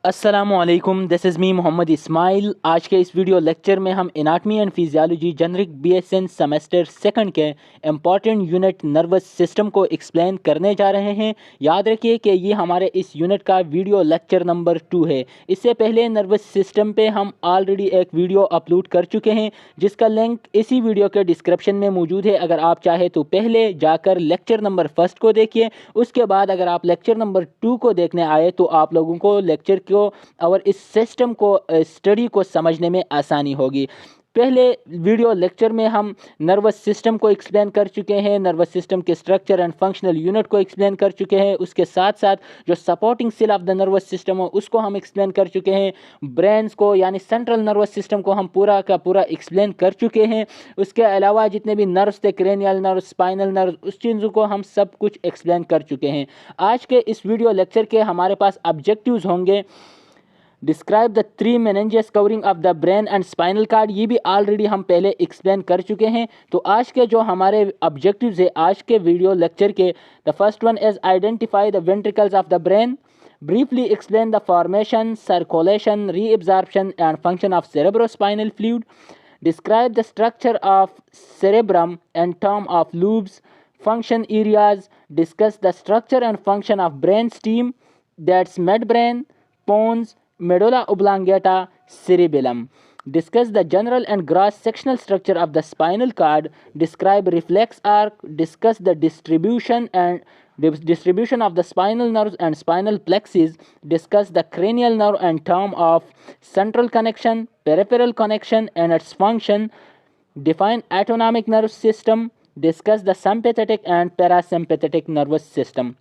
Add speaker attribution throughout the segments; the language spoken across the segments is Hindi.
Speaker 1: अस्सलामुअलैकुम, this is me Mohammad Ismail. आज के इस वीडियो लेक्चर में हम anatomy and physiology generic BSN semester second के इम्पॉर्टेंट यूनिट नर्वस सिस्टम को एक्सप्लेन करने जा रहे हैं। याद रखिए कि ये हमारे इस यूनिट का वीडियो लेक्चर नंबर 2 है। इससे पहले नर्वस सिस्टम पे हम ऑलरेडी एक वीडियो अपलोड कर चुके हैं, जिसका लिंक इसी वीडियो के डिस्क्रिप्शन में मौजूद है। अगर आप चाहे तो पहले जाकर लेक्चर नंबर 1 को देखिए, उसके बाद अगर आप लेक्चर नंबर 2 को देखने आए तो आप लोगों को लेक्चर को और इस सिस्टम को स्टडी को समझने में आसानी होगी। पहले वीडियो लेक्चर में हम नर्वस सिस्टम को एक्सप्लेन कर चुके हैं, नर्वस सिस्टम के स्ट्रक्चर एंड फंक्शनल यूनिट को एक्सप्लेन कर चुके हैं। उसके साथ साथ जो supporting cell of the nervous system हो उसको हम एक्सप्लेन कर चुके हैं। ब्रेन्स को यानी सेंट्रल नर्वस सिस्टम को हम पूरा का पूरा एक्सप्लेन कर चुके हैं। उसके अलावा जितने भी नर्व्स थे, क्रेनियल नर्व, स्पाइनल नर्व, उस चीज़ों को हम सब कुछ एक्सप्लेन कर चुके हैं। आज के इस वीडियो लेक्चर के हमारे पास ऑब्जेक्टिव्स होंगे। Describe the 3 meninges covering of the brain and spinal card, ये भी ऑलरेडी हम पहले एक्सप्लेन कर चुके हैं। तो आज के जो हमारे ऑब्जेक्टिव्स है आज के वीडियो लेक्चर के, the first one is identify the ventricles of the brain, briefly explain the formation, circulation, reabsorption and function of cerebrospinal fluid, describe the structure of cerebrum and term of lobes, function areas, discuss the structure and function of brain stem, that's midbrain, pons, medulla oblongata, cerebellum. Discuss the general and gross sectional structure of the spinal cord, describe reflex arc, discuss the distribution of the spinal nerves and spinal plexus, discuss the cranial nerve and term of central connection, peripheral connection and its function, define autonomic nervous system, discuss the sympathetic and parasympathetic nervous system.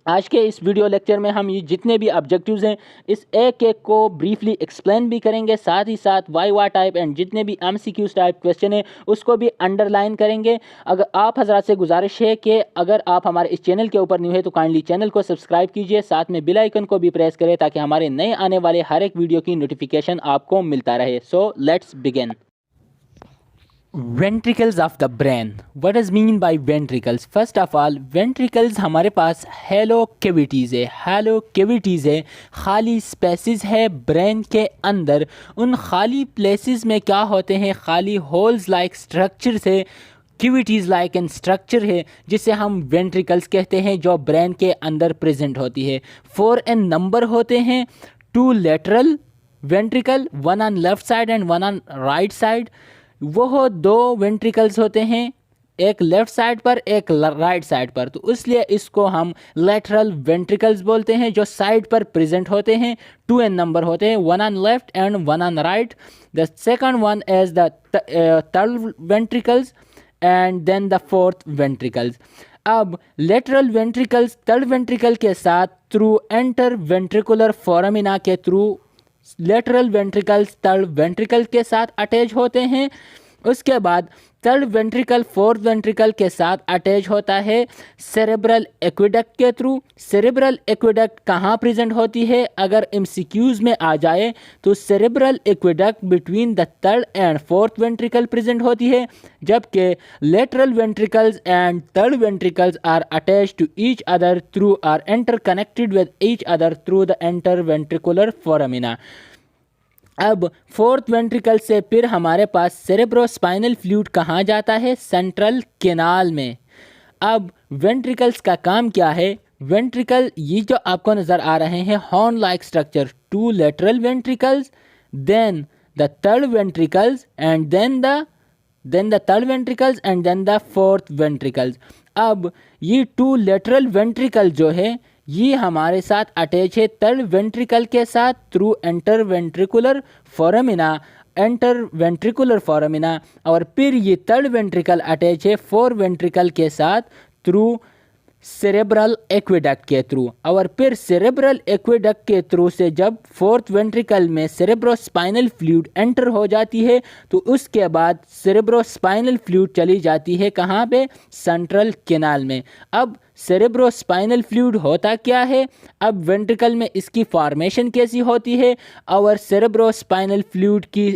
Speaker 1: आज के इस वीडियो लेक्चर में हम ये जितने भी ऑब्जेक्टिव्स हैं इस एक एक को ब्रीफली एक्सप्लेन भी करेंगे, साथ ही साथ वाई टाइप एंड जितने भी एमसीक्यूज टाइप क्वेश्चन है उसको भी अंडरलाइन करेंगे। अगर आप हजरात से गुजारिश है कि अगर आप हमारे इस चैनल के ऊपर न्यू है तो काइंडली चैनल को सब्सक्राइब कीजिए, साथ में बेल आइकन को भी प्रेस करें ताकि हमारे नए आने वाले हर एक वीडियो की नोटिफिकेशन आपको मिलता रहे। So let's begin. Ventricles of the brain, what is mean by ventricles? First of all ventricles हमारे पास हैलो कैविटीज़ है। हैलो कैविटीज़ है, खाली स्पेसेस है ब्रेन के अंदर। उन खाली प्लेसेस में क्या होते हैं? खाली होल्स लाइक स्ट्रक्चर से, कैविटीज़ लाइक एन स्ट्रक्चर है जिसे हम वेंट्रिकल्स कहते हैं, जो ब्रेन के अंदर प्रेजेंट होती है। 4 इन नंबर होते हैं। 2 lateral ventricle, 1 on left side and 1 on right side. वो 2 वेंट्रिकल्स होते हैं, एक लेफ्ट साइड पर एक राइट साइड पर, तो इसलिए इसको हम लेटरल वेंट्रिकल्स बोलते हैं, जो साइड पर प्रेजेंट होते हैं। 2 इन नंबर होते हैं, 1 on left and 1 on right. The second one is the third ventricles and then the fourth ventricles. अब लेटरल वेंट्रिकल्स थर्ड वेंट्रिकल के साथ थ्रू एंटर वेंट्रिकुलर फोरामिना के through lateral ventricles third ventricle के साथ अटैच होते हैं। उसके बाद थर्ड वेंट्रिकल फोर्थ वेंट्रिकल के साथ अटैच होता है सेरेब्रल एक्विडक्ट के थ्रू। सेरेब्रल एक्विडक्ट कहाँ प्रेजेंट होती है? अगर एमसीक्यूज में आ जाए तो cerebral aqueduct between the third and fourth ventricle present होती है, जबकि lateral ventricles and third ventricles are attach to each other through are interconnected with each other through the interventricular foramina. अब फोर्थ वेंट्रिकल से फिर हमारे पास सेरेब्रोस्पाइनल फ्लूइड कहाँ जाता है? सेंट्रल कैनाल में। अब वेंट्रिकल्स का काम क्या है? वेंट्रिकल ये जो आपको नज़र आ रहे हैं horn like structure, 2 lateral ventricles, then the third ventricles and then the third ventricles and then the fourth ventricles. अब ये 2 लेटरल वेंट्रिकल जो है ये हमारे साथ अटैच है थर्ड वेंट्रिकल के साथ थ्रू एंटर वेंट्रिकुलर फोरामिना, और फिर ये थर्ड वेंट्रिकल अटैच है 4 वेंट्रिकल के साथ थ्रू सेरेब्रल एक्विडक्ट के थ्रू, और फिर सेरेब्रल एक्विडक्ट के थ्रू से जब फोर्थ वेंट्रिकल में सेरेब्रोस्पाइनल फ्लूइड एंटर हो जाती है तो उसके बाद सेरेब्रोस्पाइनल फ्लूइड चली जाती है कहाँ पे? सेंट्रल कैनाल में। अब सेरेब्रोस्पाइनल फ्लूइड होता क्या है? अब वेंट्रिकल में इसकी फॉर्मेशन कैसी होती है और सेरेब्रोस्पाइनल फ्लूइड की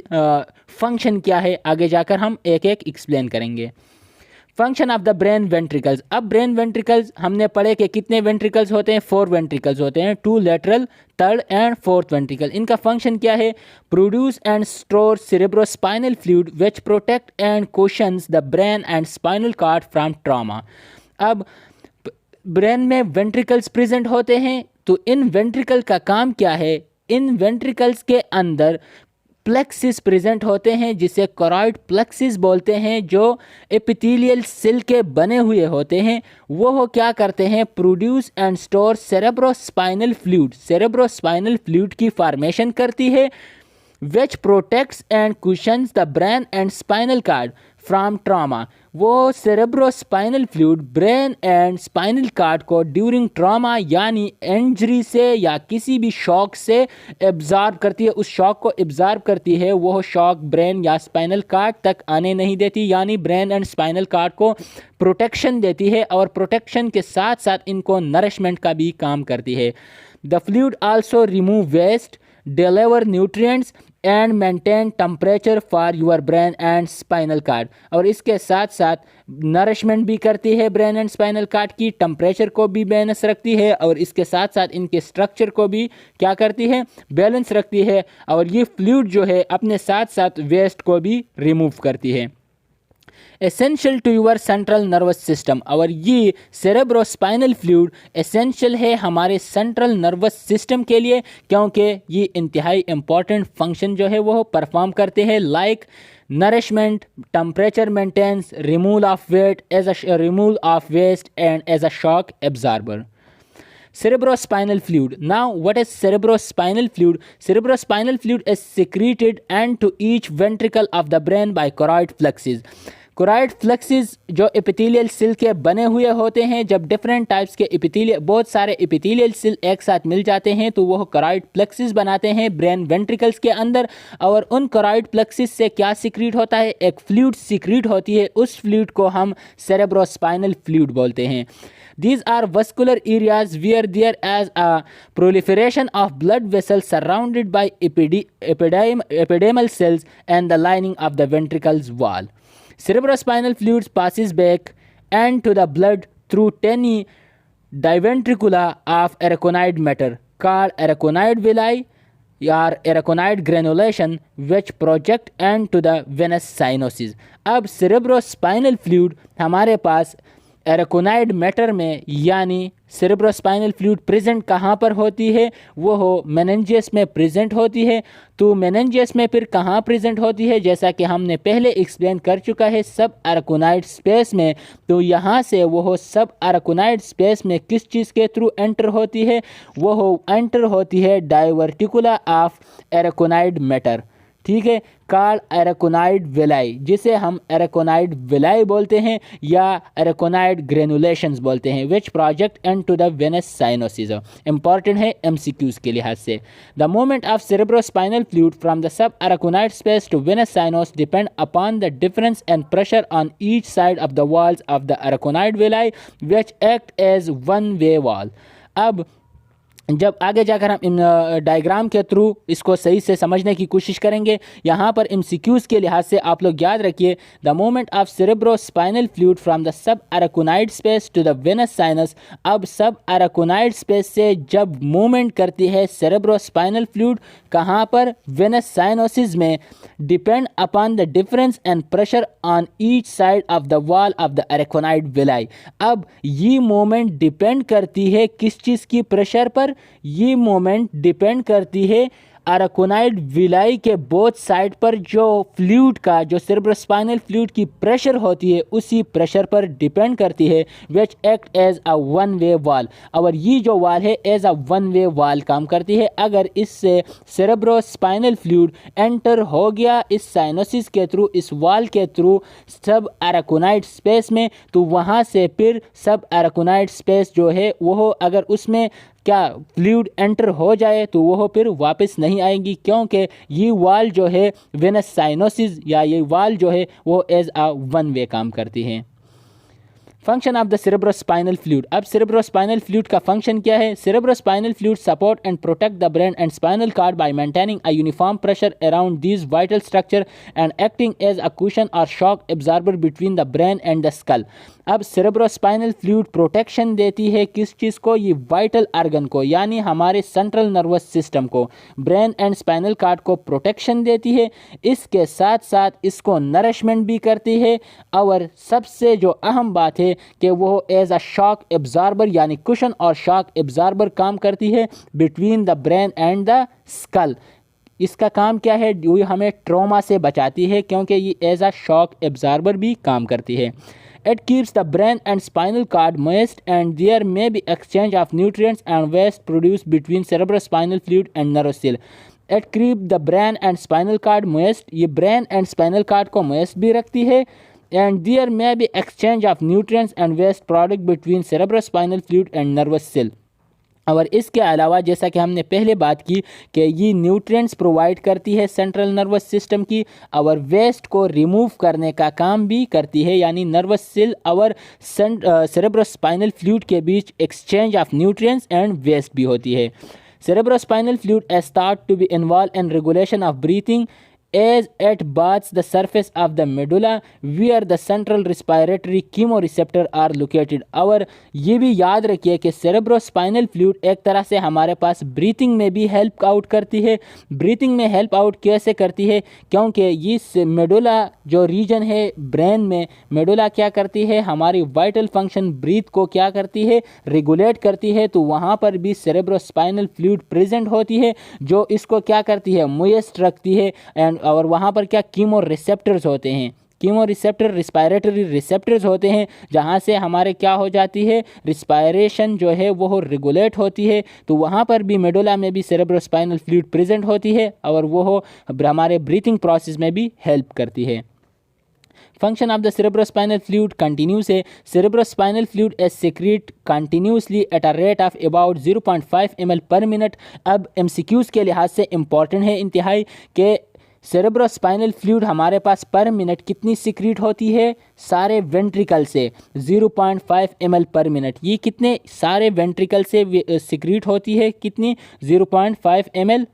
Speaker 1: फंक्शन क्या है, आगे जाकर हम एक एक एक्सप्लेन करेंगे। Function of the brain ventricles. अब ब्रेन वेंट्रिकल्स हमने पढ़े कि कितने वेंट्रिकल्स होते हैं, 4 वेंट्रिकल्स होते हैं, 2 lateral, third and fourth ventricle. इनका फंक्शन क्या है? Produce and store cerebrospinal fluid which protect and cushions the brain and spinal cord from trauma। अब ब्रेन में वेंट्रिकल्स प्रेजेंट होते हैं, तो इन वेंट्रिकल का काम क्या है? इन वेंट्रिकल्स के अंदर प्लेक्सिस प्रेजेंट होते हैं जिसे कोरॉइड प्लेक्सिस बोलते हैं, जो एपिथेलियल सेल के बने हुए होते हैं। वो क्या करते हैं? Produce and store cerebrospinal fluid, cerebrospinal fluid की फॉर्मेशन करती है which protects and cushions the brain and spinal cord from trauma। वो cerebrospinal fluid brain and spinal card को ड्यूरिंग ट्रामा यानी इंजरी से या किसी भी शॉक से एब्जॉर्ब करती है, उस शॉक को एब्जॉर्ब करती है। वो शॉक ब्रेन या स्पाइनल कार्ड तक आने नहीं देती, यानी ब्रेन एंड स्पाइनल कार्ड को प्रोटेक्शन देती है, और प्रोटेक्शन के साथ साथ इनको नरिशमेंट का भी काम करती है। The fluid also remove waste, deliver nutrients and maintain temperature for your brain and spinal cord। और इसके साथ साथ नरिशमेंट भी करती है ब्रेन एंड स्पाइनल कार्ड की, टेम्परेचर को भी बैलेंस रखती है, और इसके साथ साथ इनके स्ट्रक्चर को भी क्या करती है? बैलेंस रखती है। और ये फ्लूइड जो है अपने साथ साथ वेस्ट को भी रिमूव करती है। Essential to your central nervous system. और ये सेरेब्रोस्पाइनल फ्लूइड एसेंशियल है हमारे सेंट्रल नर्वस सिस्टम के लिए, क्योंकि ये इंतहाई इंपॉर्टेंट फंक्शन जो है वो परफॉर्म करते हैं, like nourishment, temperature maintenance, removal of weight as removal of waste and as a shock absorber. Cerebrospinal fluid. Now, what is cerebrospinal fluid? Cerebrospinal fluid is secreted into each ventricle of the brain by choroid plexus। Choroid plexus जो एपिथेलियल सेल के बने हुए होते हैं, जब डिफरेंट टाइप्स के एपिथेलियल, बहुत सारे एपिथेलियल सेल एक साथ मिल जाते हैं तो वह कोराइड प्लेक्सिस बनाते हैं ब्रेन वेंट्रिकल्स के अंदर। और उन कोराइड प्लेक्सिस से क्या सीक्रेट होता है? एक फ्लूइड सीक्रेट होती है, उस फ्लूइड को हम सेरेब्रोस्पाइनल फ्लूइड बोलते हैं। These are vascular areas where there is a proliferation of blood vessels surrounded by epidermal cells and the lining of the ventricle's wall। Cerebrospinal fluid passes back into the blood through tiny diventricula of araconid matter called araconid villi or araconid granulation which project into the venous sinuses। अब cerebrospinal fluid हमारे पास एराकोनाइड मैटर में, यानी सेरेब्रोस्पाइनल फ्लूइड प्रेजेंट कहाँ पर होती है? वो हो मेनिंजियस में प्रेजेंट होती है। तो मेनिंजियस में फिर कहाँ प्रेजेंट होती है? जैसा कि हमने पहले एक्सप्लेन कर चुका है, सब एराकोनाइड स्पेस में। तो यहाँ से वो हो सब एराकोनाइड स्पेस में किस चीज़ के थ्रू एंटर होती है? वो हो एंटर होती है डाइवर्टिकुला ऑफ एराकोनाइड मैटर, ठीक है, कॉल्ड एराकोनाइड विलाई, जिसे हम एराकोनाइड विलाई बोलते हैं या एराकोनाइड ग्रेनुलेशंस बोलते हैं, which project into the venous sinuses. Important है एमसीक्यूज के लिहाज से। The movement of cerebrospinal fluid from the subarachnoid space to venous sinuses depend upon the difference and pressure on each side of the walls of the arachnoid villi which act as one way wall. अब जब आगे जाकर हम डायग्राम के थ्रू इसको सही से समझने की कोशिश करेंगे, यहाँ पर एमसीक्यूज के लिहाज से आप लोग याद रखिए, the movement of cerebrospinal fluid from the subarachnoid space to the venous sinus. अब सब एराकोनाइड स्पेस से जब मूवमेंट करती है सेरेब्रोस्पाइनल फ्लूइड, कहाँ पर? वेनस साइनोसिस में, depend upon the difference and pressure on each side of the wall of the arachnoid villi. अब ये मूवमेंट डिपेंड करती है किस चीज़ की प्रेशर पर? ये मोमेंट डिपेंड करती है एराकोनाइड विलाई के बोथ साइड पर जो फ्लूइड का, जो सेरेब्रोस्पाइनल फ्लूइड की प्रेशर होती है, उसी प्रेशर पर डिपेंड करती है, which act as a one way wall. और ये जो वॉल है as a one way wall काम करती है। अगर इससे सेरेब्रोस्पाइनल फ्लूइड एंटर हो गया इस साइनोसिस के थ्रू, इस वॉल के थ्रू सब एराकोनाइड स्पेस में, तो वहाँ से फिर सब एराकोनाइड स्पेस जो है वो अगर उसमें क्या फ्लूइड एंटर हो जाए तो वो फिर वापस नहीं आएंगी, क्योंकि ये वॉल जो है वेनस साइनोसिस या ये वॉल जो है वो एज अ वन वे काम करती है। Function of the cerebrospinal fluid. अब सेरेब्रोस्पाइनल फ्लूइड का फंक्शन क्या है? Cerebrospinal fluid support and protect the brain and spinal cord by maintaining a uniform pressure around these vital structure and acting as a cushion और shock absorber between the brain and the skull. अब सेरेब्रोस्पाइनल फ्लूइड प्रोटेक्शन देती है किस चीज़ को? ये वाइटल ऑर्गन को, यानी हमारे सेंट्रल नर्वस सिस्टम को, ब्रेन एंड स्पाइनल कार्ड को प्रोटेक्शन देती है। इसके साथ साथ इसको नरिशमेंट भी करती है और सबसे जो अहम बात है कि वो एज अ शॉक एब्जॉर्बर यानी कुशन और शॉक एब्जॉर्बर काम करती है between the brain and the school. इसका काम क्या है? ये हमें ट्रॉमा से बचाती है क्योंकि ये एज अ शॉक एब्जॉर्बर भी काम करती है। It keeps the brain and spinal cord moist and there may be exchange of nutrients and waste produced between cerebrospinal fluid and nervous cell. It keeps the brain and spinal cord moist. ये brain and spinal cord को moist भी रखती है and there may be exchange of nutrients and waste product between cerebrospinal fluid and nervous cell. और इसके अलावा जैसा कि हमने पहले बात की कि ये न्यूट्रिएंट्स प्रोवाइड करती है सेंट्रल नर्वस सिस्टम की और वेस्ट को रिमूव करने का काम भी करती है, यानी नर्वस सेल और सेरेब्रोस्पाइनल फ्लूइड के बीच exchange of nutrients and waste भी होती है। Cerebrospinal fluid is thought to be involve in regulation of breathing as it bathes the surface of the medulla where the central respiratory chemoreceptor are located। और ये भी याद रखिए कि सेरेब्रोस्पाइनल फ्लूइड एक तरह से हमारे पास ब्रीथिंग में भी हेल्प आउट करती है। ब्रीथिंग में हेल्प आउट कैसे करती है? क्योंकि ये मेडुला जो रीजन है ब्रेन में, मेडुला क्या करती है? हमारी वाइटल फंक्शन ब्रीथ को क्या करती है? रेगुलेट करती है। तो वहाँ पर भी सेरेब्रोस्पाइनल फ्लूइड प्रेजेंट होती है जो इसको क्या करती है? मोइस्ट रखती है। एंड और वहाँ पर क्या कीमो रिसेप्टर्स होते हैं? कीमो रिसेप्टर रिस्पायरेटरी रिसेप्टर्स होते हैं जहाँ से हमारे क्या हो जाती है? रिस्पायरेशन जो है वो रेगुलेट होती है। तो वहाँ पर भी मेडुला में भी सेरेब्रोस्पाइनल फ्लूइड प्रेजेंट होती है और वो हमारे ब्रीथिंग प्रोसेस में भी हेल्प करती है। Function of the cerebrospinal fluid continues है। cerebrospinal fluid is secrete continuously at a rate of about 0.5 ml per minute। अब MCQs के लिहाज से इम्पॉर्टेंट है इंतहाई कि सेरेब्रोस्पाइनल फ्लूइड हमारे पास पर मिनट कितनी सिक्रीट होती है? सारे वेंट्रिकल से 0.5 ml पर मिनट। ये कितने सारे वेंट्रिकल से सिक्रीट होती है? कितनी? 0.5 ml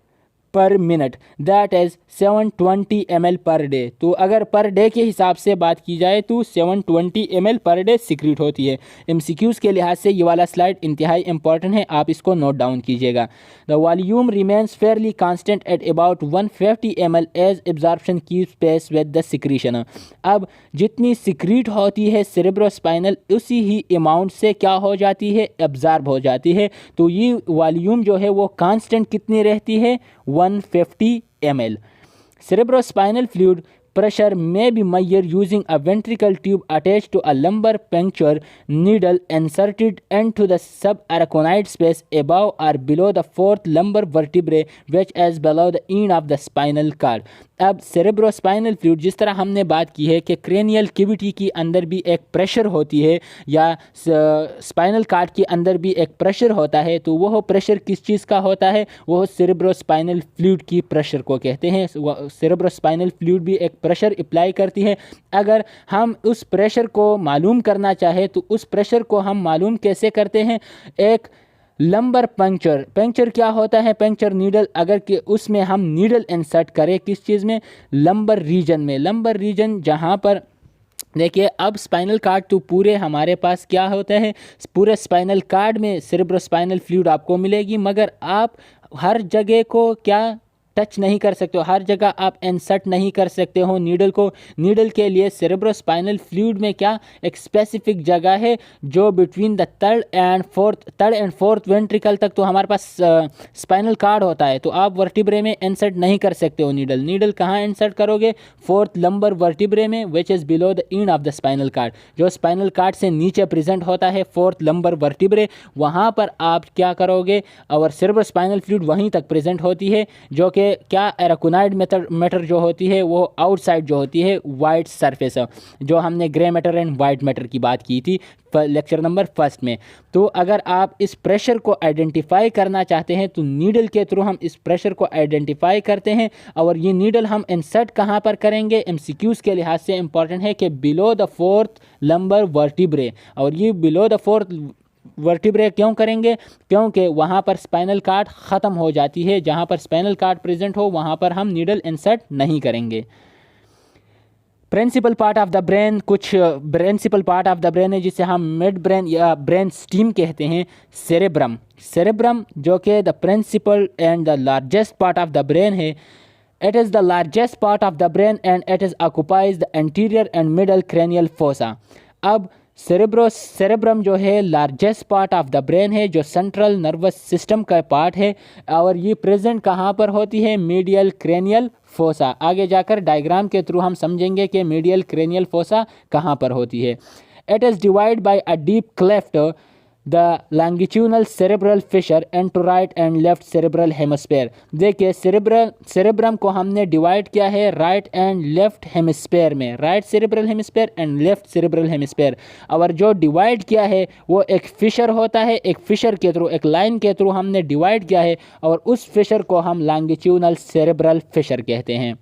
Speaker 1: पर minute, that is 720 ml per day. तो अगर पर डे के हिसाब से बात की जाए तो 720 ml पर डे सिक्रीट होती है। MCQs के लिहाज से ये वाला स्लाइड इंतहाई इंपॉर्टेंट है, आप इसको नोट डाउन कीजिएगा। The volume remains fairly constant at about 150 ml as absorption keeps pace with the secretion. अब जितनी सिक्रीट होती है सेरेब्रोस्पाइनल उसी ही अमाउंट से क्या हो जाती है? एब्जॉर्ब हो जाती है। तो ये वॉल्यूम जो है वो कांस्टेंट कितनी रहती है? 150 ml। Cerebrospinal fluid pressure may be measured using a ventricle tube attached to a lumbar puncture needle inserted into the subarachnoid space above or below the fourth lumbar vertebrae which is below the end of the spinal cord। अब सेरेब्रोस्पाइनल फ्लूइड जिस तरह हमने बात की है कि क्रेनियल कैविटी के अंदर भी एक प्रेशर होती है या स्पाइनल कार्ड के अंदर भी एक प्रेशर होता है, तो वह प्रेशर किस चीज़ का होता है? वह सेरेब्रोस्पाइनल फ्लूइड की प्रेशर को कहते हैं। सेरेब्रोस्पाइनल फ्लूइड भी एक प्रेशर अप्लाई करती है। अगर हम उस प्रेशर को मालूम करना चाहे तो उस प्रेशर को हम मालूम कैसे करते हैं? एक लंबर पंक्चर क्या होता है? पंक्चर नीडल, अगर कि उसमें हम नीडल इंसर्ट करें किस चीज़ में? लंबर रीजन में। लंबर रीजन जहाँ पर देखिए अब स्पाइनल कार्ड तो पूरे हमारे पास क्या होता है? पूरे स्पाइनल कार्ड में सेरेब्रोस्पाइनल फ्लूइड आपको मिलेगी, मगर आप हर जगह को क्या टच नहीं कर सकते हो, हर जगह आप इंसर्ट नहीं कर सकते हो नीडल को। नीडल के लिए सेरेब्रोस्पाइनल फ्लूइड में क्या एक स्पेसिफिक जगह है जो between the third and fourth ventricle तक तो हमारे पास स्पाइनल कार्ड होता है, तो आप वर्टिब्रे में इंसर्ट नहीं कर सकते हो नीडल। नीडल कहाँ इंसर्ट करोगे? फोर्थ लंबर वर्टिब्रे में which is below the end of the spinal cord. जो स्पाइनल कार्ड से नीचे प्रेजेंट होता है फोर्थ लंबर वर्टिब्रे, वहाँ पर आप क्या करोगे? और सेरेब्रोस्पाइनल फ्लूइड वहीं तक प्रेजेंट होती है जो कि ये क्या एराकोनाइड मैटर जो होती है वो आउटसाइड जो होती है वाइट सरफेस, जो हमने grey matter and white matter की बात की थी लेक्चर नंबर 1 में। तो अगर आप इस प्रेशर को आइडेंटिफाई करना चाहते हैं तो नीडल के थ्रू हम इस प्रेशर को आइडेंटिफाई करते हैं। और ये नीडल हम इंसर्ट कहाँ पर करेंगे, एमसीक्यूज़ के लिहाज से इंपॉर्टेंट है कि below the 4th lumbar vertebrae. और ये बिलो द 4th वर्टिब्रे क्यों करेंगे, क्योंकि वहाँ पर स्पाइनल कार्ड ख़त्म हो जाती है, जहाँ पर स्पाइनल कार्ड प्रेजेंट हो वहाँ पर हम नीडल इंसर्ट नहीं करेंगे। Principal part of the brain, कुछ principal part of the brain है जिसे हम मिड ब्रेन या ब्रेन स्टीम कहते हैं। सेरेब्रम, सेरेब्रम जो कि the principal and the largest part of the brain है। It is the largest part of the brain and it is occupies the anterior and middle cranial fossa. अब सेरेब्रम जो है largest part of the brain है, जो सेंट्रल नर्वस सिस्टम का पार्ट है, और ये प्रेजेंट कहाँ पर होती है, मीडियल क्रेनियल फोसा। आगे जाकर डायग्राम के थ्रू हम समझेंगे कि मीडियल क्रेनियल फोसा कहाँ पर होती है। It is divide by a deep cleft the longitudinal cerebral fissure and to right and left cerebral hemisphere. देखिए सेरेब्रम को हमने डिवाइड किया है राइट एंड लेफ्ट हेमिस्फीयर में, right cerebral hemisphere and left cerebral hemisphere. और जो डिवाइड किया है वो एक फिशर होता है, एक फिशर के थ्रू, एक लाइन के थ्रू हमने डिवाइड किया है, और उस फिशर को हम लॉन्गिट्यूडनल सेरेब्रल फिशर कहते हैं।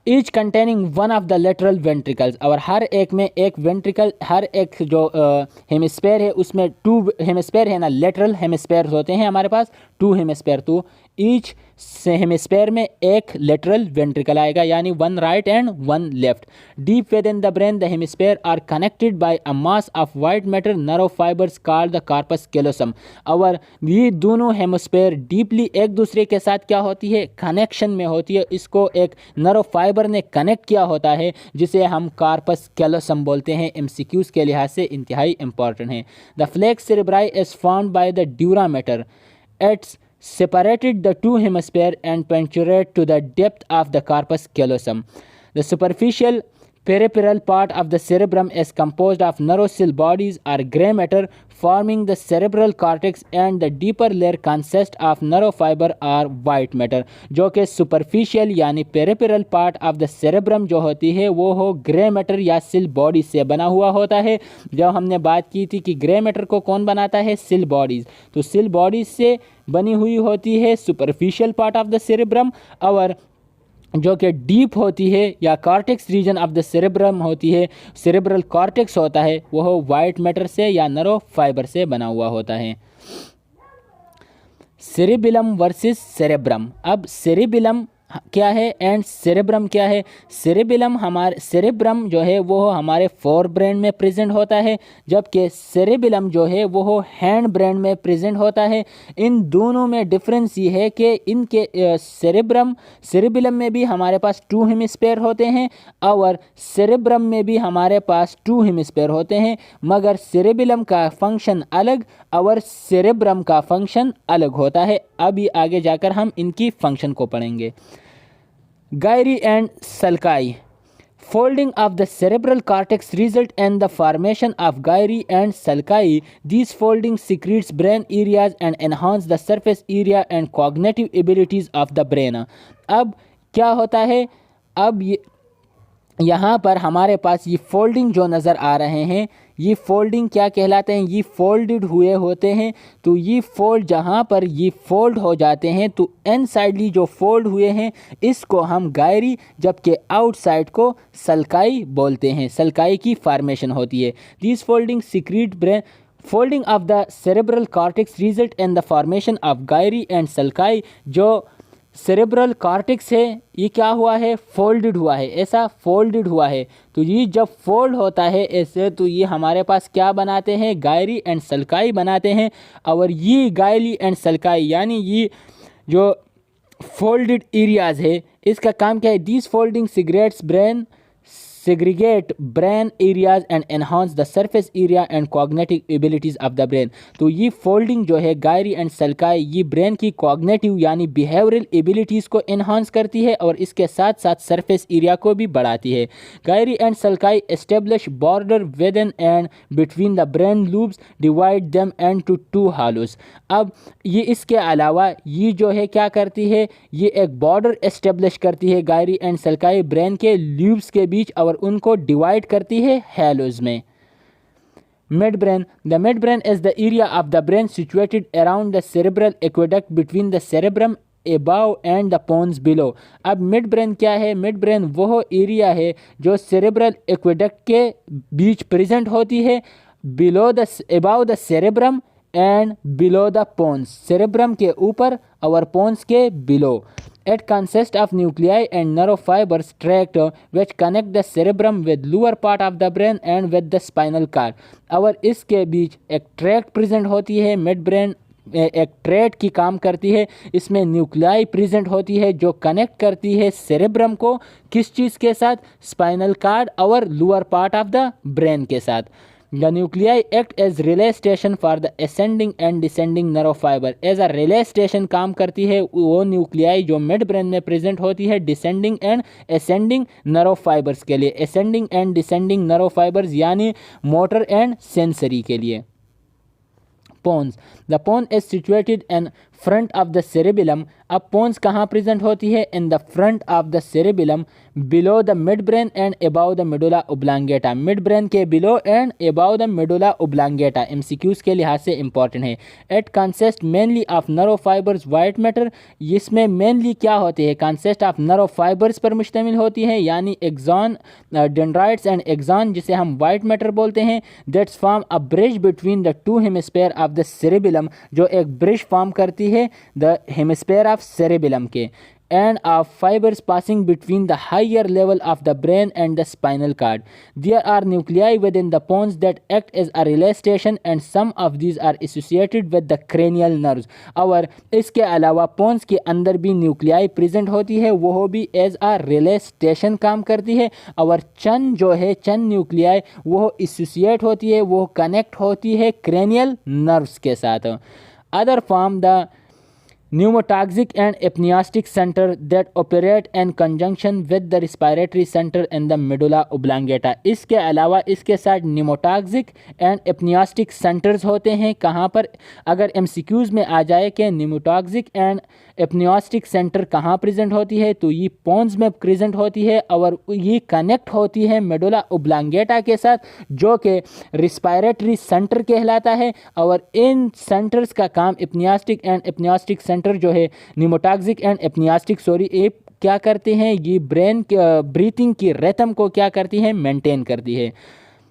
Speaker 1: Each containing one of the lateral ventricles, और हर एक में एक वेंट्रिकल, हर एक जो हेमिस्फीयर है उसमें 2 हेमिस्फीयर है ना, लेटरल हेमिस्फीयर होते हैं हमारे पास 2 हेमिस्फीयर। तो ईच हेमिस्फीयर में एक लेटरल वेंट्रिकल आएगा, यानी 1 right and 1 left. Deep within the brain the hemisphere are connected by a mass of white matter nerve fibres called the corpus callosum. और ये दोनों हेमिस्फीयर डीपली एक दूसरे के साथ क्या होती है, कनेक्शन में होती है। इसको एक नर्व फाइबर ने कनेक्ट किया होता है जिसे हम कार्पस कैलोसम बोलते हैं। एमसीक्यूज़ के लिहाज से इंतहाई इंपॉर्टेंट है। The falx cerebri is formed by the dura mater. It's separated the 2 hemisphere and penetrate to the depth of the corpus callosum. The superficial peripheral part of the cerebrum is composed of neurosil bodies or gray matter forming the cerebral cortex, and the deeper layer consists of neurofiber or white matter। जो कि superficial यानी peripheral part of the cerebrum जो होती है वो हो ग्रे मैटर या सिल बॉडी से बना हुआ होता है। जब हमने बात की थी कि ग्रे मैटर को कौन बनाता है, सिल बॉडीज़, तो सिल बॉडीज़ से बनी हुई होती है superficial part of the cerebrum. और जो कि डीप होती है या cortex region of the cerebrum होती है, सेरेब्रल कॉर्टेक्स होता है, वह वाइट मैटर से या नर्व फाइबर से बना हुआ होता है। Cerebellum versus cerebrum. अब सेरेबिलम क्या है एंड सेरेब्रम क्या है। सेरेब्रम जो है वो हमारे फोर ब्रेन में प्रेजेंट होता है, जबकि सेरेबिलम जो है वो हैंड ब्रेन में प्रेजेंट होता है। इन दोनों में डिफरेंस ये है कि इनके सेरेबिलम में भी हमारे पास 2 हेमिस्फीयर होते हैं और सेरेब्रम में भी हमारे पास 2 हेमिस्फीयर होते हैं, मगर सेरेबिलम का फंक्शन अलग और सेरेब्रम का फंक्शन अलग होता है। अभी आगे जाकर हम इनकी फंक्शन को पढ़ेंगे। Gyri and sulci. Folding of the cerebral cortex result in the formation of gyri and sulci. These foldings secretes brain areas and enhance the surface area and cognitive abilities of the brain. अब क्या होता है, अब यहाँ पर हमारे पास ये फोल्डिंग जो नज़र आ रहे हैं, ये फोल्डिंग क्या कहलाते हैं, ये फोल्डेड हुए होते हैं। तो ये फोल्ड जहाँ पर ये फोल्ड हो जाते हैं तो इनसाइडली जो फोल्ड हुए हैं इसको हम गायरी, जबकि आउटसाइड को सल्काई बोलते हैं। सल्काई की फॉर्मेशन होती है। This folding secret brain folding of the cerebral cortex result in the formation of Gayri and sulci. जो सेरेब्रल कॉर्टेक्स है ये क्या हुआ है, फोल्डेड हुआ है, ऐसा फोल्डेड हुआ है। तो ये जब फोल्ड होता है ऐसे तो ये हमारे पास क्या बनाते हैं, गायरी एंड सल्काई बनाते हैं। और ये गायरी एंड सल्काई यानी ये जो फोल्डेड एरियाज़ है इसका काम क्या है, this folding cigarettes brain segregate brain areas and enhance the surface area and cognitive abilities of the brain। तो ये फोल्डिंग जो है गायरी एंड सल्काई ये ब्रेन की कॉग्निटिव यानी बिहेवियरल एबिलिटीज़ को इन्हांस करती है और इसके साथ साथ सरफेस एरिया को भी बढ़ाती है। Gyri and sulci establish border within and between the brain lobes divide them and to two halos. अब ये इसके अलावा ये जो है क्या करती है, ये एक बॉर्डर एस्टेब्लिश करती है गायरी एंड सल्काई ब्रेन के लूब्स के बीच और उनको डिवाइड करती है हैलोज में। Midbrain. The midbrain is the area of the brain situated around the cerebral aqueduct between the cerebrum above and the pons below। अब मिड ब्रेन क्या है? मिड ब्रेन वह एरिया है जो सेरेब्रल एक्वेडक्ट के बीच प्रेजेंट होती है, below the above the cerebrum and below the pons, cerebrum के ऊपर और पोन्स के below. It consists of nuclei and nerve fibers tract which connect the cerebrum with lower part of the brain and with the spinal cord। और इसके बीच एक ट्रैक्ट प्रेजेंट होती है। मिड ब्रेन एक ट्रैक्ट की काम करती है, इसमें न्यूक्लियाई प्रेजेंट होती है जो कनेक्ट करती है सेरेब्रम को किस चीज़ के साथ? स्पाइनल कार्ड और lower part of the brain के साथ। The nuclei act as relay station for the ascending and descending nerve fiber। As a relay station काम करती है वो न्यूक्लियाई जो मिड ब्रेन में प्रेजेंट होती है descending and ascending nerve fibres के लिए। Ascending and descending nerve fibres यानी मोटर एंड सेंसरी के लिए। Pons. The pons is situated in front of the cerebellum. अब पोन्स कहाँ प्रेजेंट होती है? In the front of the cerebellum below the mid brain and above the medulla oblongata. Mid brain के below and above the medulla oblongata MCQs के लिहाज से इंपॉर्टेंट है। It consist mainly of nerve fibres white matter. इसमें मेनली क्या होते हैं? कंसिस्ट ऑफ नर्व फाइबर्स पर मुश्तमिल होती है यानी एक्सॉन, डेंड्राइट्स एंड एक्सॉन जिसे हम वाइट मैटर बोलते हैं। That's form a bridge between the two hemisphere of the cerebellum, जो एक ब्रिज फॉर्म करती है द हेमिस्फेयर ऑफ सेरेबिलम के। and of fibers passing between the higher level of the brain and the spinal cord. There are nuclei within the pons that act as a relay station and some of these are associated with the cranial nerves। और इसके अलावा पोन्स के अंदर भी न्यूक्लियाई प्रेजेंट होती है, वो भी एज आ रिले स्टेशन काम करती है और चंद जो है चंद न्यूक्लियाई वो एसोसिएट होती है, वो कनेक्ट होती है क्रेनियल नर्व्स के साथ। Other form the pneumotoxic and apneustic center that operate in conjunction with the respiratory center in the medulla oblongata। इसके अलावा इसके साथ न्यूमोटॉक्सिक एंड एप्नियास्टिक सेंटर्स होते हैं। कहाँ पर? अगर एमसीक्यूज़ में आ जाए कि न्यूमोटॉक्सिक एंड एप्नियास्टिक सेंटर कहाँ प्रेजेंट होती है, तो ये पोन्स में प्रेजेंट होती है और ये कनेक्ट होती है मेडुला ओब्लांगेटा के साथ जो कि रिस्पायरेटरी सेंटर कहलाता है। और इन सेंटर्स का काम एप्नियास्टिक एंड एप्नियास्टिक सेंटर जो है न्यूमोटॉक्सिक एंड एप्नियास्टिक ये क्या करते हैं? ये ब्रेन ब्रीथिंग की रिथम को क्या करती है? मेंटेन करती है।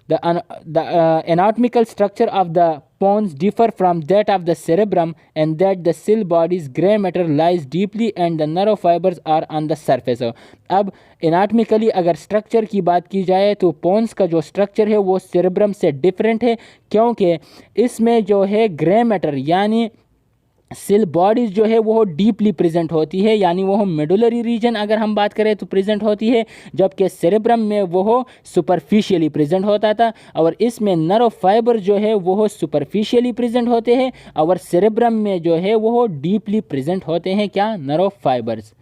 Speaker 1: The anatomical structure of the pons differ from that of the cerebrum and that the cell body's gray matter lies deeply and the nerve fibers are on the surface। अब एनाटमिकली अगर स्ट्रक्चर की बात की जाए तो पोन्स का जो स्ट्रक्चर है वो सेरेब्रम से डिफरेंट है क्योंकि इसमें जो है ग्रे मैटर यानी सेल बॉडीज़ जो है वो डीपली प्रेजेंट होती है यानी वो मेडुलरी रीजन अगर हम बात करें तो प्रेजेंट होती है, जबकि सेरेब्रम में वो सुपरफिशियली प्रेजेंट होता था और इसमें नर्व फाइबर जो है वो सुपरफिशियली प्रेजेंट होते हैं और सेरेब्रम में जो है वो डीपली प्रेजेंट होते हैं क्या? Nerve fibres.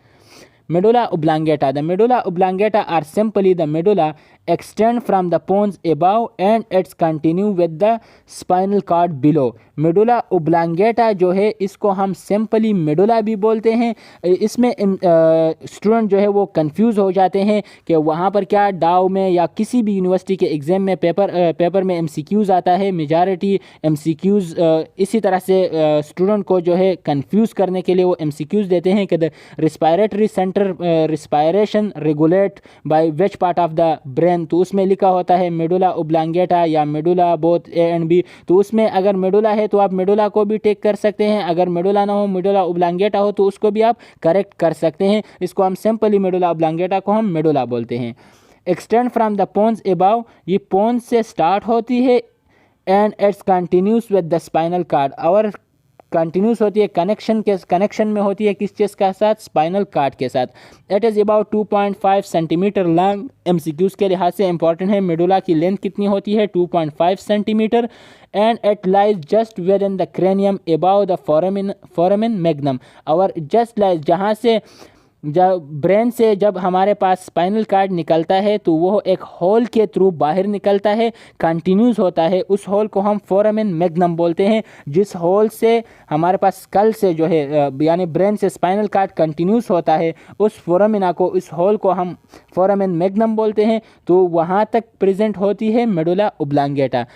Speaker 1: Medulla oblongata। The medulla oblongata are simply the medulla extend from the pons above and it's continue with the spinal cord below। medulla oblongata जो है इसको हम सिंपली मेडुला भी बोलते हैं। इसमें स्टूडेंट जो है वो कंफ्यूज हो जाते हैं कि वहाँ पर क्या डाउ में या किसी भी यूनिवर्सिटी के एग्ज़ाम में पेपर में एमसीक्यूज़ आता है। मेजॉरिटी एमसीक्यूज़ इसी तरह से स्टूडेंट को जो है कंफ्यूज करने के लिए वो एमसीक्यूज़ देते हैं कि the respiratory centre respiration regulate by which part of the brain. तो उसमें लिखा होता है मेडुला ओब्लांगेटा या medulla both A and B. तो उसमें अगर मेडुला है तो आप मेडुला को भी टेक कर सकते हैं, अगर मेडुला ना हो मेडुला ओब्लांगेटा हो तो उसको भी आप करेक्ट कर सकते हैं। इसको हम सिंपली मेडुला ओब्लांगेटा को हम मेडुला बोलते हैं। Extend from the pons above, ये पोन्स से स्टार्ट होती है and it's continuous with the spinal cord और कंटिन्यूस होती है, कनेक्शन में होती है किस चीज़ के साथ, स्पाइनल कार्ड के साथ। It is about 2.5 centimetre long, MCQs के लिहाज से इंपॉर्टेंट है। मेडुला की लेंथ कितनी होती है, 2.5 centimetre, and it lies just with in the cranium about the foramen magnum, और जस्ट लाइज जहाँ से जब ब्रेन से जब हमारे पास स्पाइनल कार्ड निकलता है तो वो एक होल के थ्रू बाहर निकलता है, कंटिन्यूस होता है। उस होल को हम फोरामेन मैग्नम बोलते हैं। जिस होल से हमारे पास स्कल से जो है यानी ब्रेन से स्पाइनल कार्ड कंटिन्यूस होता है, उस फोरामिना को, इस होल को हम फोरामेन मैग्नम बोलते हैं। तो वहाँ तक प्रेजेंट होती है medulla oblongata.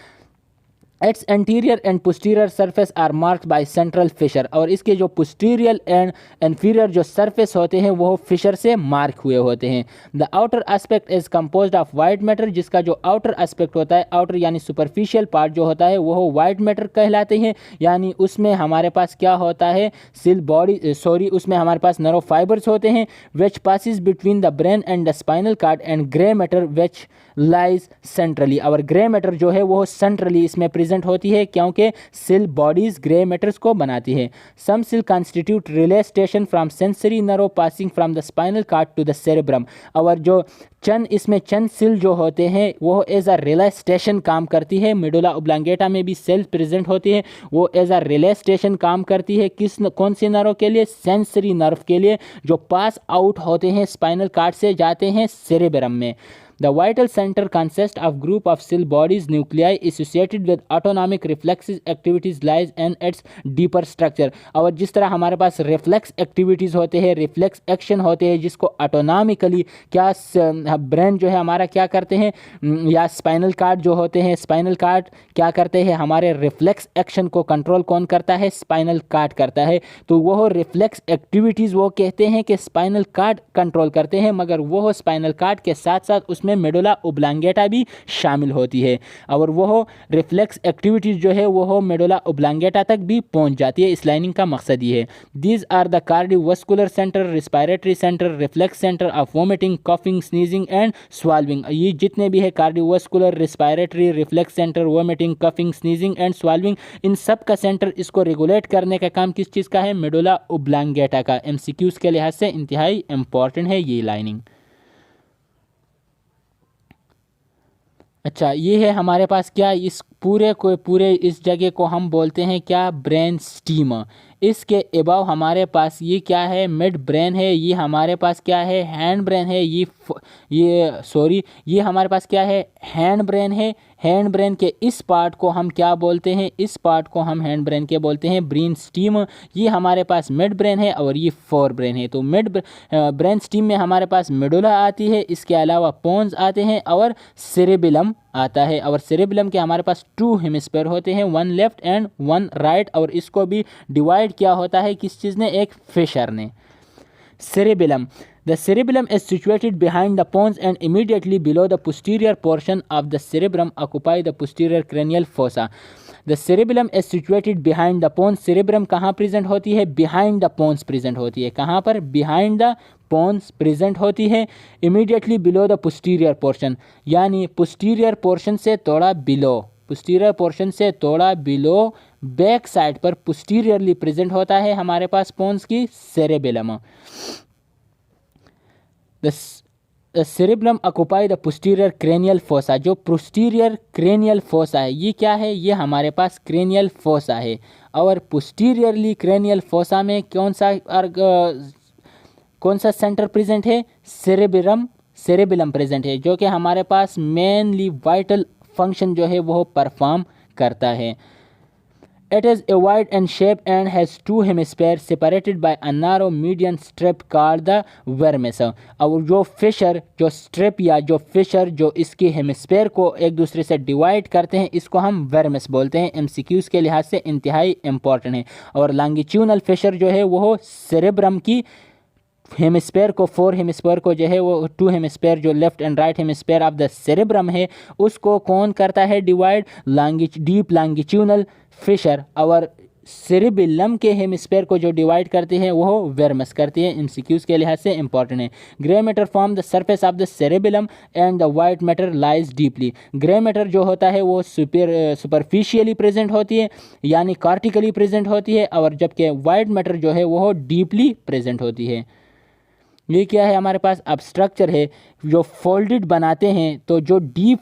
Speaker 1: Its anterior and posterior surface are marked by central fissure, और इसके जो पोस्टीरियर एंड इंफीरियर जो सरफेस होते हैं वो फिशर से मार्क हुए होते हैं। The outer aspect is composed of white matter, जिसका जो आउटर एस्पेक्ट होता है, आउटर यानी सुपरफिशियल पार्ट जो होता है वो वाइट मैटर कहलाते हैं। यानी उसमें हमारे पास क्या होता है, उसमें हमारे पास नर्व फाइबर्स होते हैं which passes between the brain and the spinal cord, and grey matter which lies centrally, और ग्रे मैटर जो है वो सेंट्रली इसमें प्रेजेंट होती है, क्योंकि सेल बॉडीज ग्रे मैटर्स को बनाती है। Some cell constitute relay station from sensory nerve passing from the spinal cord to the cerebrum, और जो इसमें चंद सेल जो होते हैं वो एज अ रिले स्टेशन काम करती है। मेडुला ओब्लांगेटा में भी सेल प्रेजेंट होती है, वो एज अ रिले स्टेशन काम करती है। कौन से नर्व के लिए, सेंसरी नर्व के लिए, जो पास आउट होते हैं स्पाइनल कार्ड से, जाते हैं सेरेब्रम में। The vital center consists of group of cell bodies nuclei associated with autonomic reflex activities lies in its deeper structure, और जिस तरह हमारे पास रिफ्लेक्स एक्टिविटीज़ होते हैं, रिफ्लेक्स एक्शन होते हैं, जिसको ऑटोनॉमिकली क्या ब्रेन जो है हमारा क्या करते हैं, या स्पाइनल कार्ड जो होते हैं, स्पाइनल कार्ड क्या करते हैं, हमारे रिफ्लेक्स एक्शन को कंट्रोल कौन करता है, स्पाइनल कार्ड करता है। तो वो रिफ्लेक्स एक्टिविटीज़ वो कहते हैं कि स्पाइनल कार्ड कंट्रोल करते हैं, मगर वो स्पाइनल कार्ड के साथ साथ उसमें मेडुला ओब्लांगेटा भी शामिल होती है, और वो रिफ्लेक्स एक्टिविटीज जो है वो मेडुला ओब्लांगेटा तक भी पहुंच जाती है। इस लाइनिंग का मकसद ये है। These are the cardiovascular centre, respiratory centre, reflex centre of vomiting, coughing, sneezing and swallowing. ये जितने भी है cardiovascular, respiratory, reflex centre, vomiting, coughing, sneezing and swallowing, इन सब का सेंटर, इसको रेगुलेट करने का काम किस चीज़ का है, मेडुला ओब्लांगेटा का। एमसीक्यूज के लिहाज से इंतहाई इंपॉर्टेंट है ये लाइनिंग। अच्छा, ये है हमारे पास क्या, इस पूरे इस जगह को हम बोलते हैं क्या, ब्रेन स्टीम। इसके अबाव हमारे पास ये क्या है, मिड ब्रेन है, ये हमारे पास क्या है, हैंड ब्रेन है, ये हमारे पास क्या है, हैंड ब्रेन है। हैंड ब्रेन के इस पार्ट को हम क्या बोलते हैं, इस पार्ट को हम हैंड ब्रेन के बोलते हैं ब्रेन स्टीम। ये हमारे पास मिड ब्रेन है और ये फोर ब्रेन है। तो मिड ब्रेन स्टीम में हमारे पास मेडुला आती है, इसके अलावा पोन्स आते हैं और सेरेबेलम आता है। और सेरेबेलम के हमारे पास 2 हेमिस्फीयर होते हैं, 1 लेफ्ट एंड 1 राइट, और इसको भी डिवाइड किया होता है किस चीज़ ने, एक फिशर ने। Cerebellum. The cerebellum is situated behind the pons and immediately below the posterior portion of the cerebrum occupy the posterior cranial fossa. The cerebellum is situated behind the pons. Cerebrum कहाँ present होती है, behind the pons present होती है। कहाँ पर, behind the pons present होती है, immediately below the posterior portion, यानी posterior portion से थोड़ा below, posterior portion से थोड़ा below बैक साइड पर पोस्टीरियरली प्रेजेंट होता है हमारे पास पोन्स की cerebellum. The cerebellum occupy the posterior cranial fossa. जो पोस्टीरियर क्रेनियल फोसा है ये क्या है, ये हमारे पास क्रेनियल फोसा है। और पोस्टीरियरली क्रेनियल फोसा में कौन सा सेंटर प्रेजेंट है, सेरेबेलम प्रेजेंट है, जो कि हमारे पास मेनली वाइटल फंक्शन जो है वो परफॉर्म करता है। It is ovoid in shape and has 2 hemispheres separated by a narrow median strip called the vermis. और जो फिशर, जो स्ट्रिप या जो फिशर जो इसके हेमिस्फेयर को एक दूसरे से डिवाइड करते हैं, इसको हम वर्मिस बोलते हैं। एमसीक्यूज के लिहाज से इंतहाई इंपॉर्टेंट है। और लॉन्गिट्यूडनल फिशर जो है वो सेरेब्रम की हेमिस्फेयर को, 4 हेमिस्फेयर को जो है वो 2 हेमिस्फेयर जो left and right hemisphere of the cerebrum है उसको कौन करता है डिवाइड, डीप लॉन्गिट्यूडनल फिशर। और सेरिबेलम के हेमिस्फेयर को जो डिवाइड करती है वो वर्मस करती है। एमसीक्यूज के लिहाज से इंपॉर्टेंट है। Grey matter form the surface of the cerebellum and the white matter lies deeply. Grey matter जो होता है वो सुपरफिशियली प्रेजेंट होती है यानी कॉर्टिकली प्रेजेंट होती है, और जबकि वाइट मैटर जो है वो डीपली प्रेजेंट होती है। ये क्या है हमारे पास, अब स्ट्रक्चर है जो फोल्डेड बनाते हैं, तो जो deep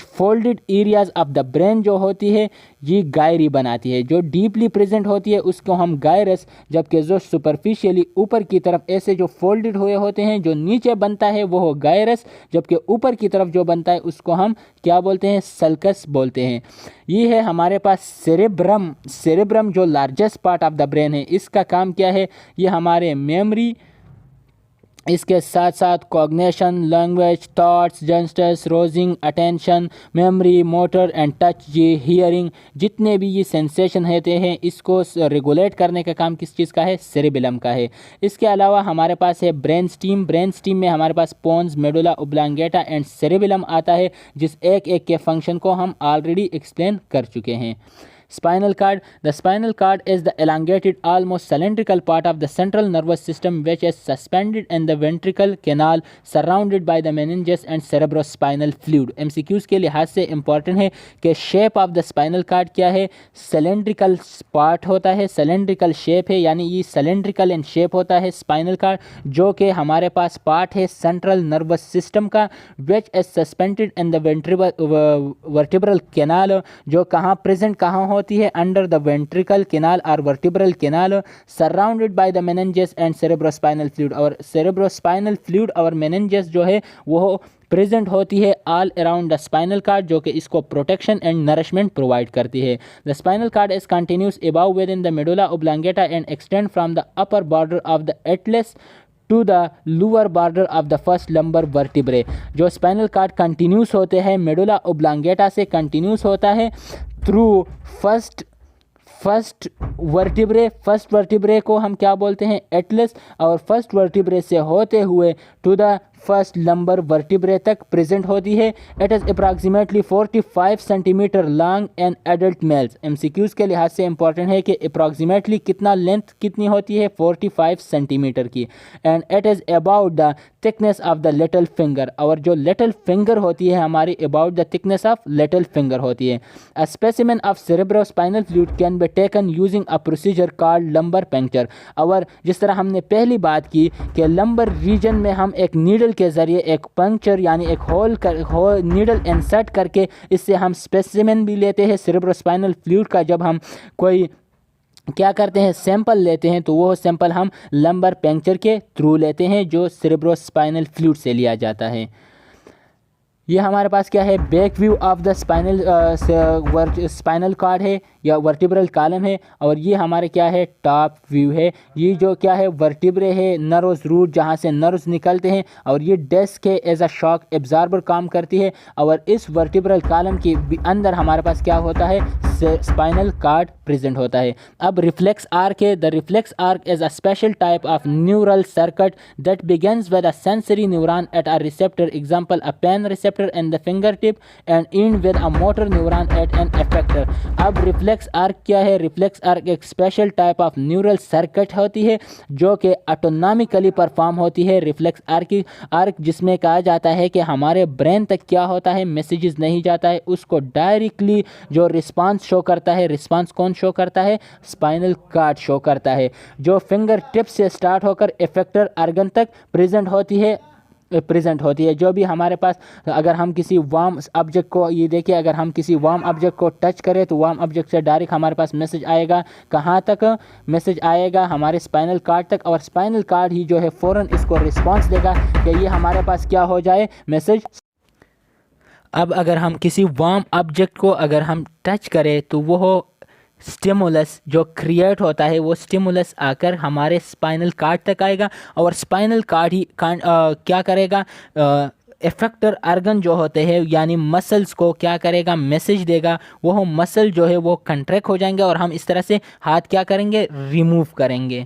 Speaker 1: folded areas of the brain जो होती है ये गायरी बनाती है। जो डीपली प्रेजेंट होती है उसको हम गायरस, जबकि जो सुपरफिशियली ऊपर की तरफ ऐसे जो फोल्डेड हुए होते हैं जो नीचे बनता है वो हो गायरस, जबकि ऊपर की तरफ जो बनता है उसको हम क्या बोलते हैं, सल्कस बोलते हैं। ये है हमारे पास सेरेब्रम। सेरेब्रम जो largest part of the brain है, इसका काम क्या है, ये हमारे मेमोरी, इसके साथ साथ cognition, language, thoughts, justice, rousing, attention, memory, motor and touch, ये हियरिंग, जितने भी ये सेंसेशन होते हैं इसको रेगुलेट करने का काम किस चीज़ का है, सेरेबेलम का है। इसके अलावा हमारे पास है ब्रेन स्टीम। ब्रेन स्टीम में हमारे पास pons, medulla oblongata and cerebellum आता है, जिस एक एक के फंक्शन को हम ऑलरेडी एक्सप्लेन कर चुके हैं। Spinal cord. The spinal cord is the elongated, almost cylindrical part of the central nervous system which is suspended in the ventricle canal surrounded by the meninges and cerebrospinal fluid. MCQs के लिहाज से important है कि shape of the spinal cord क्या है, cylindrical part होता है, cylindrical shape है, यानी ये cylindrical in shape होता है spinal cord, जो कि हमारे पास part है central nervous system का, which is suspended in the vertebral canal, जो कहाँ present कहाँ होती है, अंडर द वेंट्रिकल कैनाल और vertebral canal, surrounded by the meninges and cerebrospinal fluid. और सेरेब्रोस्पाइनल फ्लूइड और मेनिंजेस जो है वो प्रेजेंट होती है all around the spinal cord, जो कि इसको प्रोटेक्शन एंड नरिशमेंट प्रोवाइड करती है। The spinal cord is continuous above within the medulla oblongata and extend from the upper border of the atlas to the lower border of the first lumbar vertebrae. जो स्पाइनल कार्ड कंटिन्यूस होते हैं मेडुला ओब्लांगेटा से कंटिन्यूस होता है थ्रू फर्स्ट वर्टिब्रे को हम क्या बोलते हैं, एटलस, और फर्स्ट वर्टिब्रे से होते हुए to the first lumbar vertebrae तक प्रेजेंट होती है। It is approximately 45 centimetre long and adult males. MCQs के लिहाज से इंपॉर्टेंट है कि अप्रॉक्सीमेटली कितना लेंथ कितनी होती है, 45 सेंटीमीटर की। And it is about the thickness of the little finger, और जो लिटिल फिंगर होती है हमारी about the thickness of little finger होती है। A specimen of cerebrospinal fluid can be taken using a procedure called lumbar puncture. और जिस तरह हमने पहली बात की कि लंबर रीजन में हम एक नीडल के ज़रिए एक पंक्चर यानी एक होल नीडल इंसर्ट करके इससे हम स्पेसिमेन भी लेते हैं सेरेब्रोस्पाइनल फ्लूइड का। जब हम कोई क्या करते हैं, सैंपल लेते हैं, तो वो सैंपल हम लंबर पंक्चर के थ्रू लेते हैं जो सेरेब्रोस्पाइनल फ्लूइड से लिया जाता है। ये हमारे पास क्या है, back view of the spinal cord है या वर्टिब्रल कॉलम है, और ये हमारे क्या है, टॉप व्यू है। ये जो क्या है, वर्टिब्रे है, नर्व्स रूट जहाँ से नर्व्स निकलते हैं, और ये डिस्क है, एज अ शॉक एब्जॉर्बर काम करती है। और इस वर्टिब्रल कॉलम के अंदर हमारे पास क्या होता है, स्पाइनल कॉर्ड प्रेजेंट होता है। अब रिफ्लेक्स आर्क है। The reflex arc is a special type of neural circuit that begins with a sensory neuron at a receptor, example a pain receptor in the finger tip, and end with a motor neuron at an effector. अब रिफ्लेक्स आर्क क्या है, रिफ्लेक्स आर्क एक special type of neural circuit होती है जो कि ऑटोनॉमिकली परफॉर्म होती है। रिफ्लेक्स आर्क जिसमें कहा जाता है कि हमारे ब्रेन तक क्या होता है, मैसेजेस नहीं जाता है, उसको डायरेक्टली जो रिस्पांस शो करता है, रिस्पांस कौन शो करता है, स्पाइनल कॉर्ड शो करता है, जो फिंगर टिप से स्टार्ट होकर इफेक्टर ऑर्गन तक प्रेजेंट होती है। जो भी हमारे पास, अगर हम किसी वार्म ऑब्जेक्ट को, ये देखिए, अगर हम किसी वार्म ऑब्जेक्ट को टच करें तो वार्म ऑब्जेक्ट से डायरेक्ट हमारे पास मैसेज आएगा, कहाँ तक मैसेज आएगा, हमारे स्पाइनल कॉर्ड तक, और स्पाइनल कॉर्ड ही जो है फ़ौरन इसको रिस्पांस देगा कि ये हमारे पास क्या हो जाए, मैसेज। अब अगर हम किसी वार्म ऑब्जेक्ट को अगर हम टच करें तो वो स्टिमुलस जो क्रिएट होता है, वो स्टिमुलस आकर हमारे स्पाइनल कॉर्ड तक आएगा, और स्पाइनल कॉर्ड ही क्या करेगा, इफेक्टर ऑर्गन जो होते हैं यानी मसल्स को क्या करेगा, मैसेज देगा। वो मसल जो है वो कंट्रैक्ट हो जाएंगे, और हम इस तरह से हाथ क्या करेंगे, रिमूव करेंगे।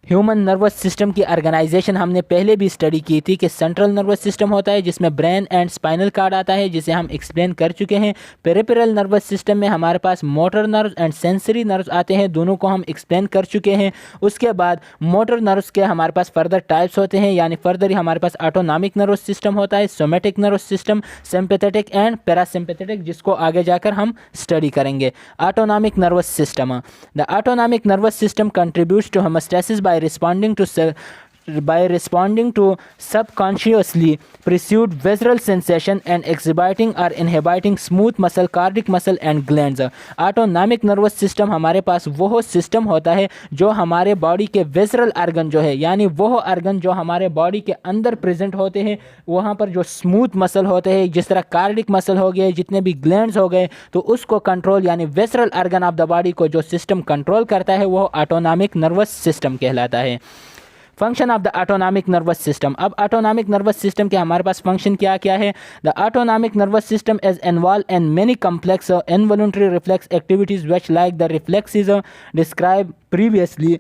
Speaker 1: ह्यूमन नर्वस सिस्टम की ऑर्गेनाइजेशन हमने पहले भी स्टडी की थी कि सेंट्रल नर्वस सिस्टम होता है जिसमें ब्रेन एंड स्पाइनल कार्ड आता है, जिसे हम एक्सप्लेन कर चुके हैं। पेरिफेरल नर्वस सिस्टम में हमारे पास motor nerves and sensory nerves आते हैं, दोनों को हम एक्सप्लेन कर चुके हैं। उसके बाद मोटर नर्व्स के हमारे पास फर्दर टाइप्स होते हैं, यानी फर्दर ही हमारे पास ऑटोनॉमिक नर्वस सिस्टम होता है, somatic nervous system, sympathetic and parasympathetic, जिसको आगे जाकर हम स्टडी करेंगे। Autonomic nervous system, the autonomic nervous system contributes to homeostasis by responding to subconsciously perceived visceral sensation and exhibiting or inhibiting smooth muscle, cardiac muscle and glands। Autonomic nervous system हमारे पास वो सिस्टम होता है जो हमारे बॉडी के विजरल आर्गन जो है, यानी वो आर्गन जो हमारे बॉडी के अंदर प्रेजेंट होते हैं, वहाँ पर जो स्मूथ मसल होते हैं, जिस तरह कार्डिक मसल हो गए, जितने भी ग्लैंड्स हो गए, तो उसको कंट्रोल यानी visceral organ of the body को जो सिस्टम कंट्रोल करता है वो ऑटोनॉमिक नर्वस सिस्टम कहलाता है। Function of the autonomic nervous system, अब ऑटोनॉमिक नर्वस सिस्टम के हमारे पास फंक्शन क्या क्या है। The autonomic nervous system is involve in many complex involuntary reflex activities which like the reflexes describe previously.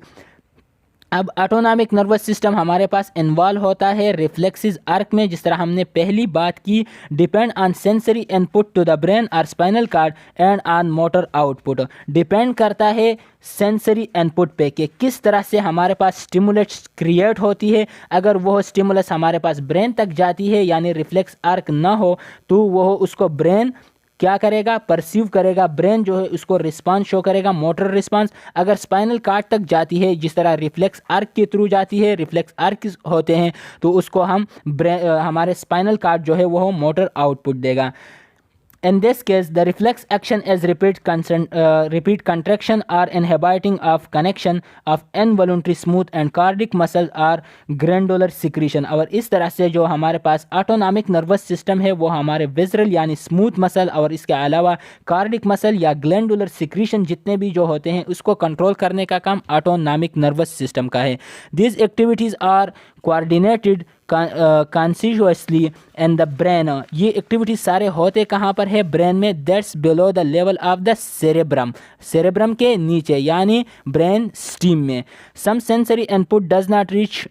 Speaker 1: अब ऑटोनॉमिक नर्वस सिस्टम हमारे पास इन्वॉल्व होता है रिफ्लेक्सेस आर्क में, जिस तरह हमने पहली बात की, depend on sensory input to the brain और spinal cord and on motor output. Depend करता है सेंसरी इनपुट पे कि किस तरह से हमारे पास स्टिमुलस क्रिएट होती है। अगर वो स्टिमुलस हमारे पास ब्रेन तक जाती है, यानी रिफ्लेक्स आर्क ना हो, तो वो उसको ब्रेन क्या करेगा, परसीव करेगा, ब्रेन जो है उसको रिस्पांस शो करेगा, मोटर रिस्पांस। अगर स्पाइनल कार्ड तक जाती है, जिस तरह रिफ्लेक्स आर्क के थ्रू जाती है, रिफ्लेक्स आर्क होते हैं, तो उसको हम हमारे स्पाइनल कार्ड जो है वो मोटर आउटपुट देगा। In this case, the reflex action is repeat contraction or inhibiting of connection of involuntary smooth and cardiac muscle or glandular secretion। और इस तरह से जो हमारे पास ऑटोनॉमिक नर्वस सिस्टम है वो हमारे विजरल यानी स्मूथ मसल और इसके अलावा कार्डिक मसल या ग्लैंडुलर सिक्रीशन जितने भी जो होते हैं उसको कंट्रोल करने का काम ऑटोनॉमिक नर्वस सिस्टम का है। These activities are coordinated consciously in the brain. ये एक्टिविटी सारे होते कहाँ पर है, ब्रेन में, that's below the level of the cerebrum, cerebrum के नीचे यानी ब्रेन स्टीम में। Some sensory input does not reach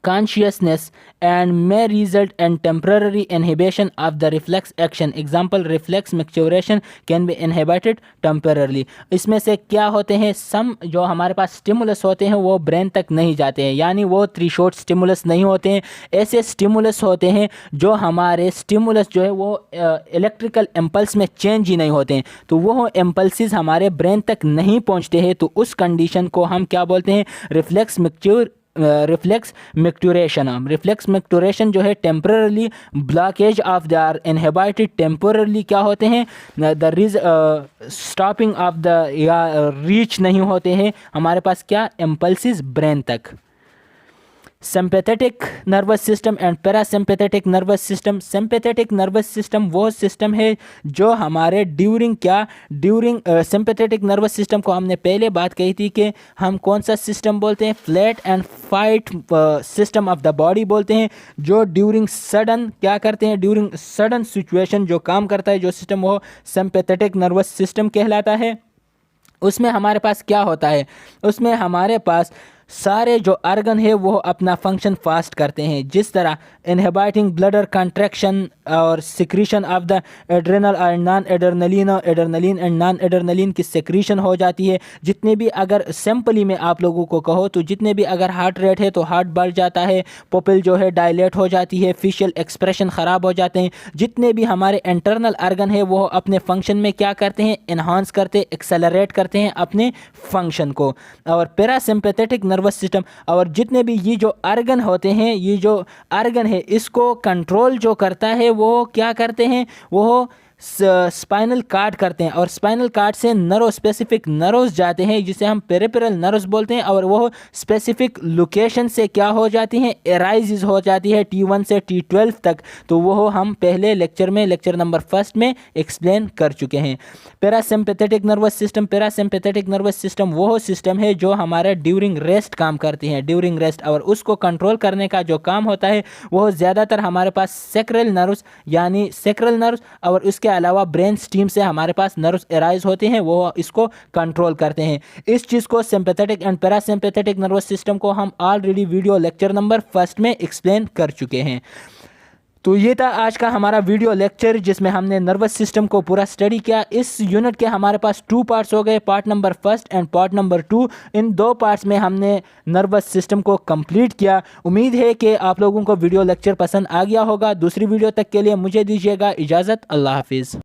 Speaker 1: consciousness and may result in temporary inhibition of the reflex action। example, reflex maturation can be inhibited temporarily। इसमें से क्या होते हैं, सम जो हमारे पास स्टिमुलस होते हैं वो ब्रेन तक नहीं जाते हैं, यानी वो थ्रेशोल्ड स्टिमुलस नहीं होते हैं। ऐसे स्टिमुलस होते हैं जो हमारे स्टिमुलस जो है वो इलेक्ट्रिकल इम्पल्स में चेंज ही नहीं होते हैं, तो वो इम्पल्सिस हमारे ब्रेन तक नहीं पहुंचते हैं, तो उस कंडीशन को हम क्या बोलते हैं, रिफ्लेक्स मैक्ट्यूरेशन। रिफ्लेक्स मैक्ट्यूरेशन जो है temporary blockage of the are inhibited, temporary क्या होते हैं, द स्टॉपिंग ऑफ द या रीच नहीं होते हैं हमारे पास क्या, इम्पल्सिस ब्रेन तक। Sympathetic nervous system and parasympathetic nervous system. Sympathetic nervous system वो सिस्टम है जो हमारे ड्यूरिंग सिंपैथेटिक नर्वस सिस्टम को हमने पहले बात कही थी कि हम कौन सा सिस्टम बोलते हैं, flat and fight system of the body बोलते हैं, जो ड्यूरिंग सडन क्या करते हैं, ड्यूरिंग सडन सिचुएशन जो काम करता है जो सिस्टम, वो सिंपैथेटिक नर्वस सिस्टम कहलाता है। उसमें हमारे पास क्या होता है, उसमें हमारे पास सारे जो आर्गन है वो अपना फंक्शन फास्ट करते हैं, जिस तरह इनहिबिटिंग ब्लडर कंट्रैक्शन और सिक्रीशन ऑफ द एड्रेनल और non adrenaline, adrenaline and non adrenaline की सिक्रीशन हो जाती है। जितने भी अगर सिंपली में आप लोगों को कहो तो जितने भी अगर हार्ट रेट है तो हार्ट बढ़ जाता है, पोपिल जो है डायलेट हो जाती है, फेशियल एक्सप्रेशन ख़राब हो जाते हैं। जितने भी हमारे इंटरनल आर्गन है वो अपने फंक्शन में क्या करते हैं, इन्हांस करते, एक्सेलरेट करते हैं अपने फंक्शन को। और पैरासिम्पैथेटिक नर्वस सिस्टम और जितने भी ये जो आर्गन होते हैं, ये जो आर्गन है इसको कंट्रोल जो करता है वो क्या करते हैं, वो स्पाइनल कार्ड करते हैं, और स्पाइनल कार्ड से नर्व स्पेसिफिक नर्व्स जाते हैं जिसे हम पेरिफेरल नर्व्स बोलते हैं, और वो स्पेसिफिक लोकेशन से क्या हो जाती हैं, एराइज हो जाती है T1 से T12 तक। तो वो हम पहले लेक्चर में, लेक्चर नंबर 1 में एक्सप्लेन कर चुके हैं। Parasympathetic nervous system, parasympathetic nervous system वो सिस्टम है जो हमारा ड्यूरिंग रेस्ट काम करती हैं, ड्यूरिंग रेस्ट, और उसको कंट्रोल करने का जो काम होता है वो ज़्यादातर हमारे पास सेक्रल नर्व्स यानी सेक्रल नर्व्स और उसके अलावा ब्रेन स्टीम से हमारे पास नर्व्स एराइज होते हैं, वो इसको कंट्रोल करते हैं। इस चीज़ को sympathetic and parasympathetic nervous system को हम ऑलरेडी वीडियो लेक्चर नंबर 1 में एक्सप्लेन कर चुके हैं। तो ये था आज का हमारा वीडियो लेक्चर जिसमें हमने नर्वस सिस्टम को पूरा स्टडी किया। इस यूनिट के हमारे पास 2 पार्ट्स हो गए, part number 1 and part number 2। In 2 parts में हमने नर्वस सिस्टम को कंप्लीट किया। उम्मीद है कि आप लोगों को वीडियो लेक्चर पसंद आ गया होगा। दूसरी वीडियो तक के लिए मुझे दीजिएगा इजाज़त। अल्लाह हाफिज़।